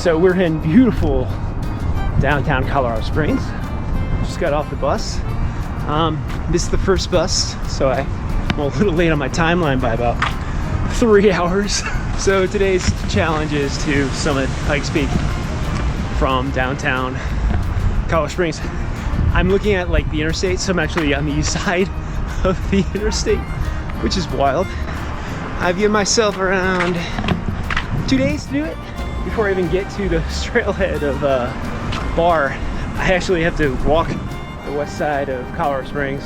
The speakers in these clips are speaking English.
So we're in beautiful downtown Colorado Springs. Just got off the bus. Missed the first bus, so I'm a little late on my timeline by about 3 hours. So today's challenge is to summit Pikes Peak from downtown Colorado Springs. I'm looking at like the interstate, so I'm actually on the east side of the interstate, which is wild. I've given myself around 2 days to do it before I even get to the trailhead of Bar. I actually have to walk the west side of Colorado Springs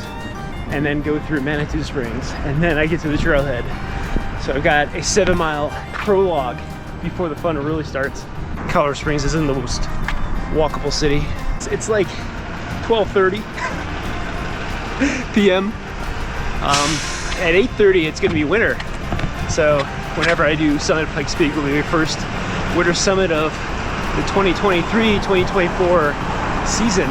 and then go through Manitou Springs, and then I get to the trailhead. So I've got a 7-mile prologue before the fun really starts. Colorado Springs isn't the most walkable city. It's like 12:30 p.m. At 8:30 it's gonna be winter. So whenever I do Summit Pikes Peak, will be my first winter summit of the 2023-2024 season.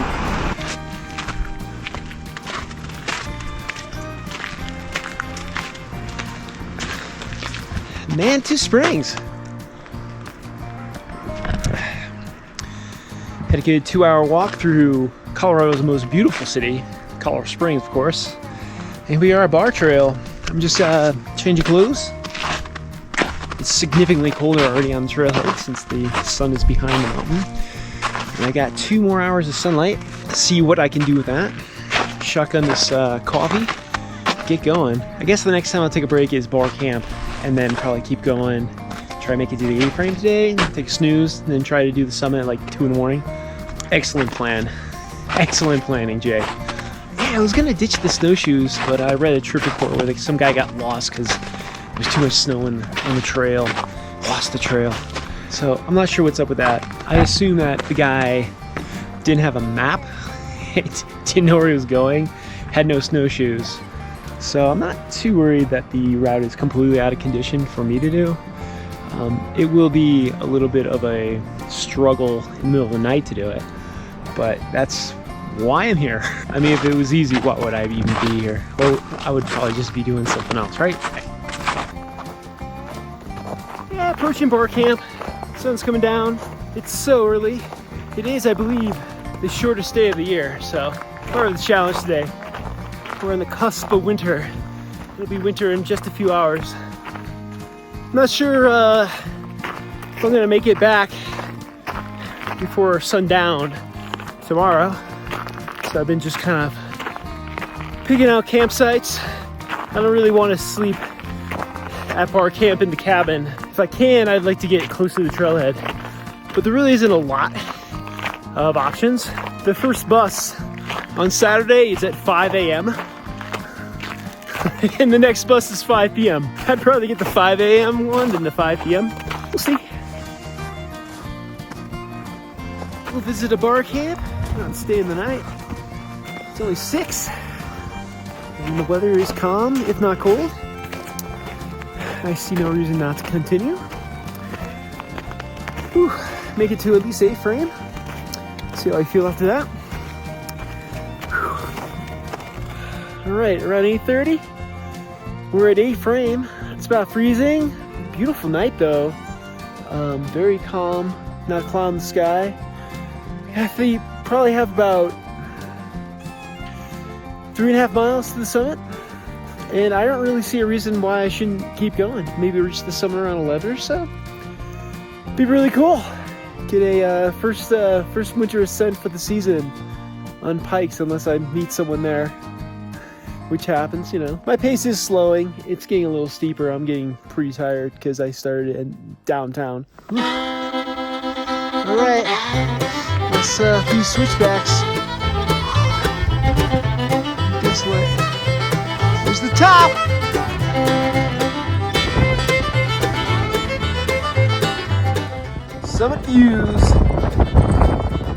Manitou Springs. Had a good 2-hour walk through Colorado's most beautiful city, Colorado Springs, of course. And we are at Bar Trail. I'm just changing clothes. It's significantly colder already on the trailhead since the sun is behind the mountain. And I got 2 more hours of sunlight. See what I can do with that. Shotgun this coffee. Get going. I guess the next time I'll take a break is Bar Camp, and then probably keep going. Try to make it to the A-frame today, take a snooze, and then try to do the summit at like 2 in the morning. Excellent plan. Excellent planning, Jay. Yeah, I was gonna ditch the snowshoes, but I read a trip report where like some guy got lost because there's too much snow on the trail. Lost the trail. So I'm not sure what's up with that. I assume that the guy didn't have a map, didn't know where he was going, had no snowshoes. So I'm not too worried that the route is completely out of condition for me to do. It will be a little bit of a struggle in the middle of the night to do it, but that's why I'm here. I mean, if it was easy, what would I even be here? Well, I would probably just be doing something else, right? Yeah, approaching Bar Camp. Sun's coming down. It's so early. It is, I believe, the shortest day of the year, so part of the challenge today. We're on the cusp of winter. It'll be winter in just a few hours. I'm not sure if I'm gonna make it back before sundown tomorrow. So I've been just kind of picking out campsites. I don't really want to sleep at Bar Camp in the cabin. If I can, I'd like to get close to the trailhead. But there really isn't a lot of options. The first bus on Saturday is at 5 a.m. and the next bus is 5 p.m. I'd probably get the 5 a.m. one than the 5 p.m. We'll see. We'll visit a bar camp, not stay in the night. It's only 6, and the weather is calm, if not cold. I see no reason not to continue. Whew. Make it to at least A-frame. See how I feel after that. All right, around 8:30, we're at A-frame. It's about freezing. Beautiful night though. Very calm, not a cloud in the sky. We probably have about 3.5 miles to the summit, and I don't really see a reason why I shouldn't keep going. Maybe reach the summit around 11 or so. Be really cool. Get a first winter ascent for the season on Pikes, unless I meet someone there, which happens, you know. My pace is slowing. It's getting a little steeper. I'm getting pretty tired because I started in downtown. All right, let's do switchbacks. This way. Here's the top. Summit views.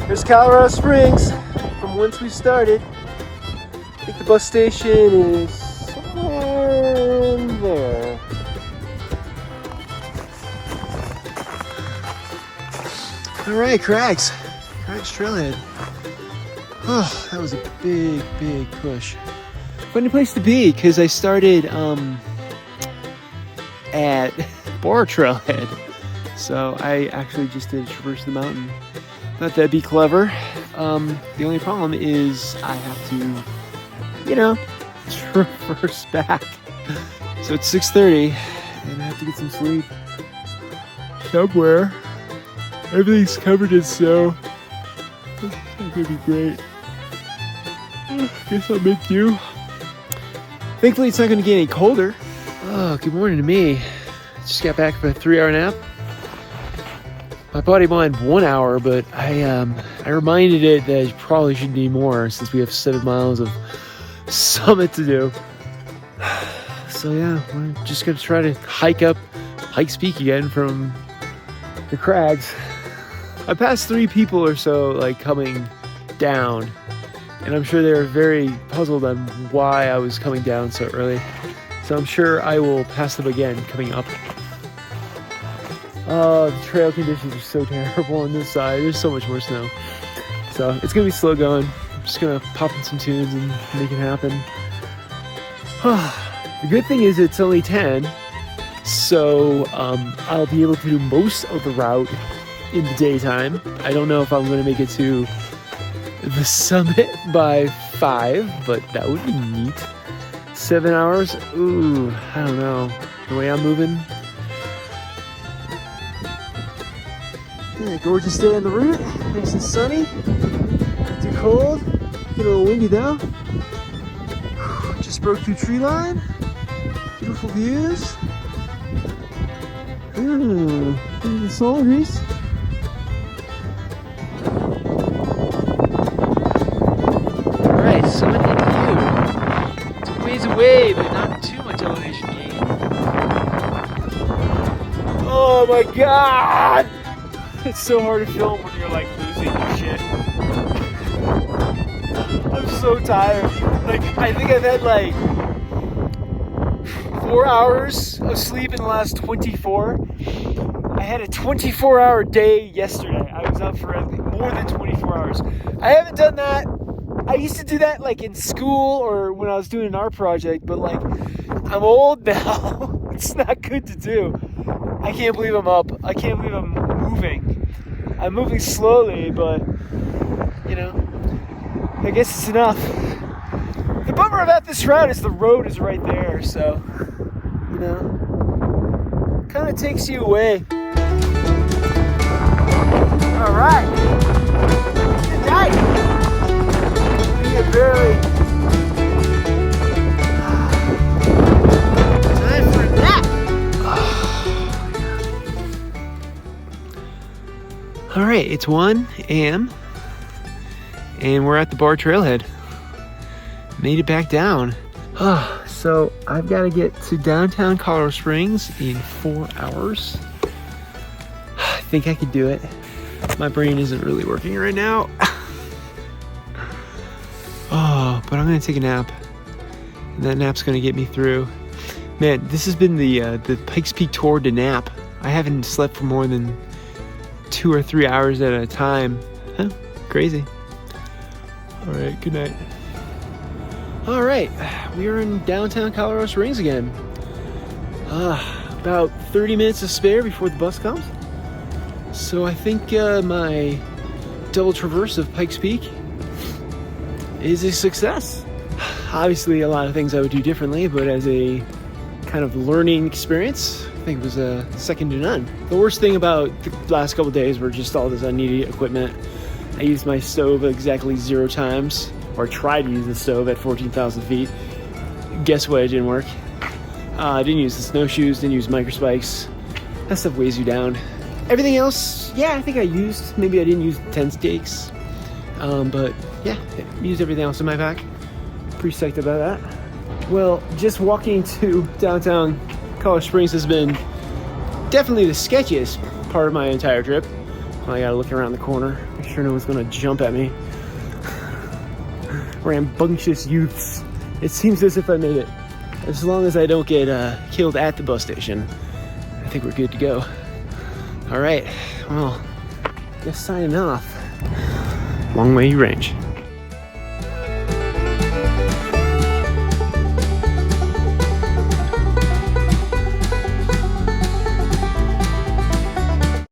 Here's Colorado Springs from whence we started. I think the bus station is somewhere in there. All right, Crags Trailhead. Oh, that was a big push. Funny place to be, because I started at Bar Trailhead. So I actually just did traverse the mountain. Thought that'd be clever. The only problem is I have to, you know, traverse back. So it's 6:30 and I have to get some sleep somewhere. Everything's covered in snow. It's not gonna be great. Guess I'll make do. Thankfully it's not gonna get any colder. Oh, good morning to me. Just got back from a 3-hour nap. My body wanted 1 hour, but I reminded it that it probably should need more since we have 7 miles of summit to do. So yeah, we're just gonna try to hike up Pikes Peak again from the crags. I passed 3 people or so like coming down, and I'm sure they were very puzzled on why I was coming down so early. So I'm sure I will pass them again coming up. Oh, the trail conditions are so terrible on this side. There's so much more snow. So it's gonna be slow going. I'm just gonna pop in some tunes and make it happen. The good thing is it's only 10, so I'll be able to do most of the route in the daytime. I don't know if I'm gonna make it to the summit by 5, but that would be neat. 7 hours? Ooh, I don't know. The way I'm moving. Yeah, gorgeous day on the route. Nice and sunny. Not too cold. Get a little windy though. Just broke through tree line. Beautiful views. The solstice. Alright, summit in view. It's a ways away, but not too much elevation gain. Oh my god! It's so hard to film when you're like losing your shit. I'm so tired. Like, I think I've had like 4 hours of sleep in the last 24. I had a 24-hour day yesterday. I was up for more than 24 hours. I haven't done that. I used to do that like in school or when I was doing an art project, but like I'm old now. It's not good to do. I can't believe I'm up. I can't believe I'm moving. I'm moving slowly, but you know, I guess it's enough. The bummer about this route is the road is right there, so you know, kind of takes you away. All right, good night. We barely time for a nap. All right, it's 1 a.m. and we're at the bar trailhead. Made it back down. So I've got to get to downtown Colorado Springs in 4 hours. I think I could do it. My brain isn't really working right now. But I'm gonna take a nap, and that nap's gonna get me through. Man, this has been the Pikes Peak tour to nap. I haven't slept for more than 2 or 3 hours at a time. Huh? Crazy. All right, good night. All right, we are in downtown Colorado Springs again. About 30 minutes to spare before the bus comes. So I think my double traverse of Pikes Peak is a success. Obviously, a lot of things I would do differently, but as a kind of learning experience, I think it was second to none. The worst thing about the last couple days were just all this unneeded equipment. I used my stove exactly 0 times, or tried to use the stove at 14,000 feet. Guess what? It didn't work. I didn't use the snowshoes, didn't use microspikes. That stuff weighs you down. Everything else, yeah, I think I used. Maybe I didn't use 10 stakes. But yeah, I used everything else in my pack. Pretty psyched about that. Well, just walking to downtown Colorado Springs has been definitely the sketchiest part of my entire trip. I gotta look around the corner, make sure no one's gonna jump at me. Rambunctious youths. It seems as if I made it. As long as I don't get killed at the bus station, I think we're good to go. All right, well, just signing off. Long way you range.